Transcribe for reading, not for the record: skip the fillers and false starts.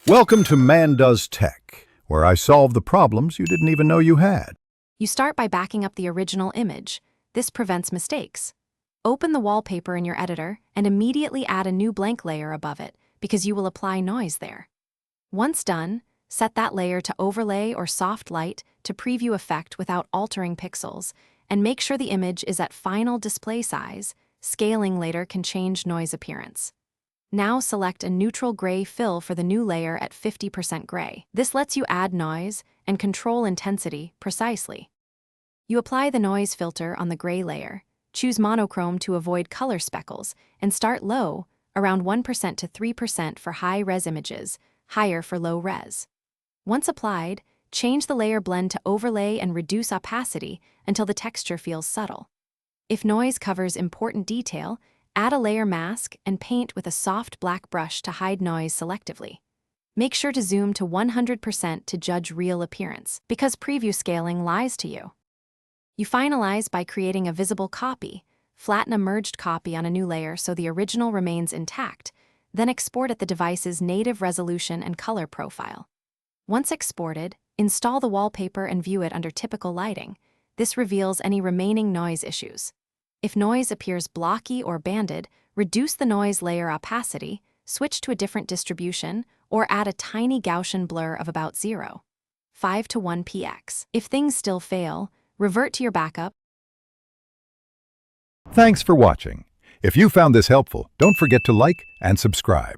Welcome to Man Does Tech, where I solve the problems you didn't even know you had. You start by backing up the original image. This prevents mistakes. Open the wallpaper in your editor and immediately add a new blank layer above it because you will apply noise there. Once done, set that layer to overlay or soft light to preview effect without altering pixels, and make sure the image is at final display size. Scaling later can change noise appearance. Now select a neutral gray fill for the new layer at 50% gray. This lets you add noise and control intensity precisely. You apply the noise filter on the gray layer, choose monochrome to avoid color speckles, and start low, around 1% to 3% for high-res images, higher for low-res. Once applied, change the layer blend to overlay and reduce opacity until the texture feels subtle. If noise covers important detail, add a layer mask and paint with a soft black brush to hide noise selectively. Make sure to zoom to 100% to judge real appearance, because preview scaling lies to you. You finalize by creating a visible copy, flatten a merged copy on a new layer so the original remains intact, then export at the device's native resolution and color profile. Once exported, install the wallpaper and view it under typical lighting. This reveals any remaining noise issues. If noise appears blocky or banded, reduce the noise layer opacity, switch to a different distribution, or add a tiny Gaussian blur of about 0.5 to 1 px. If things still fail, revert to your backup. Thanks for watching. If you found this helpful, don't forget to like and subscribe.